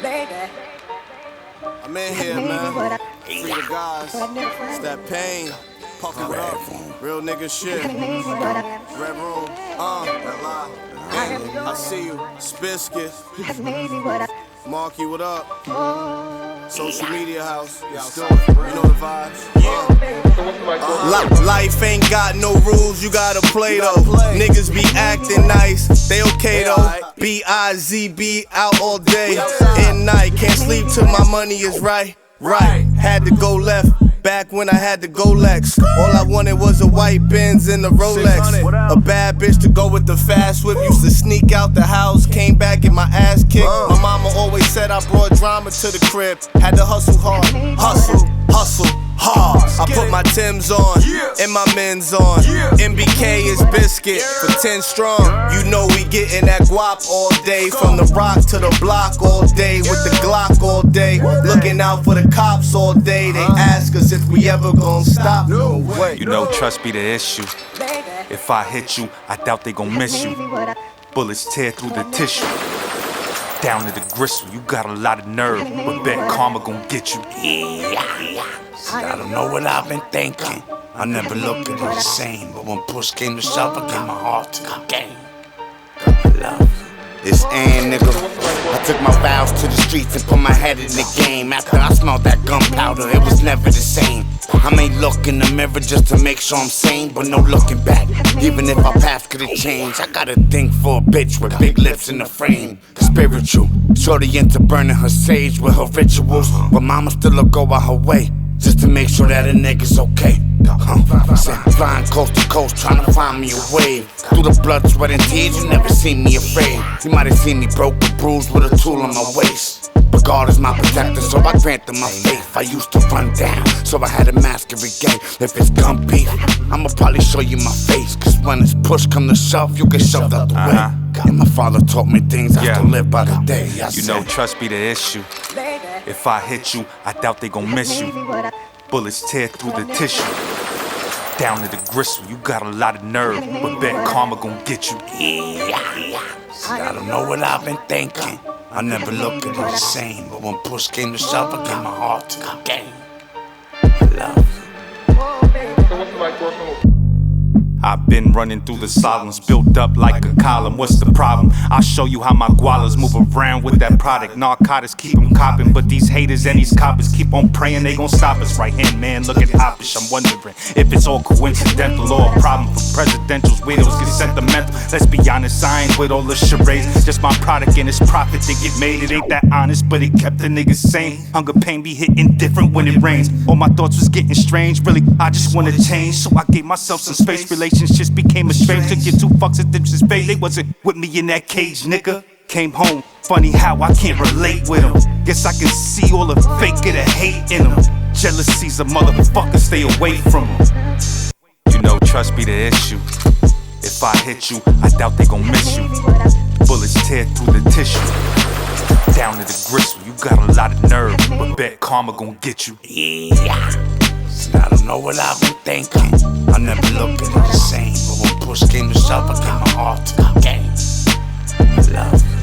I'm in here, man. Free the guys. It's that pain. Puffin' it up. Real nigga shit. Red room. I see you. Itsbizkit. Markie, what up? Social media house. Let's do it. You know the vibes. Life ain't got no rules, you gotta play though. Niggas be acting nice, they okay though. B-I-Z-B out all day and night. Can't sleep till my money is right. Had to go left, back when I had to go Lex. All I wanted was a white Benz and a Rolex. A bad bitch to go with the fast whip. Used to sneak out the house, came back and my ass kicked. My mama always said I brought drama to the crib. Had to hustle hard, hustle hard. I put my Timbs on and my men's on. MBK is biscuit for 10 strong. You know we getting that guap all day. From the rock to the block all day. With the Glock all day. Looking out for the cops all day. They ask us if we ever gon' stop. No way. You know trust be the issue. If I hit you, I doubt they gon' miss you. Bullets tear through the tissue. Down to the gristle, you got a lot of nerve, but bet karma gon' get you. See, I don't know what I've been thinking. I never looked at it the same, but when push came to shove, I gave my heart to the game. I love you. It's Ann, nigga. I took my vows to the streets and put my head in the game. After I smelled that gunpowder, it was never the same. I may look in the mirror just to make sure I'm sane, but no looking back. Even if our path could've changed, I gotta think for a bitch with big lips in the frame. Spiritual, shorty into burning her sage with her rituals, but mama still go out her way just to make sure that a nigga's okay. Flying coast to coast, trying to find me a way. Through the blood, sweat, and tears, you never seen me afraid. You might have seen me broke or bruised with a tool on my waist, but God is my protector, so I granted my faith. I used to run down, so I had a mask every game. If it's gun beef, I'ma probably show you my face, cause when it's push come to shove, you get shoved out the way. And my father taught me things I still live by the day. You know trust be the issue. If I hit you, I doubt they gon' miss you. Bullets tear through the tissue. Down to the gristle, you got a lot of nerve, but bet karma gon' get you. See, I don't know what I've been thinking. I never looked at it the same, but when push came to shove, I gave my heart to the game. I love you. I've been running through the silence, built up like a column. What's the problem? I'll show you how my gualas move around with that product. Narcotics keep them copping, but these haters and these coppers keep on praying they gon' stop us. Right hand man, look at Hoppish. I'm wondering if it's all coincidental or a problem for presidentials. Widows get sentimental. Let's be honest, I ain't with all the charades. Just my product and its profit to get made. It ain't that honest, but it kept the niggas sane. Hunger pain be hitting different when it rains. All my thoughts was getting strange. Really, I just wanna change, so I gave myself some space. Relationships became a strange. Took you 2 fucks at them just fade. They wasn't with me in that cage, nigga. Came home, funny how I can't relate with them. Guess I can see all the fake of the hate in them. Jealousy's a motherfucker, stay away from them. You know trust be the issue. If I hit you, I doubt they gon' miss you. Bullets tear through the tissue. Down to the gristle, you got a lot of nerve, but bet karma gon' get you. See, I don't know what I've been thinking. I never looked at it the same, but when push came to shove, I gave my heart to the game. I love you.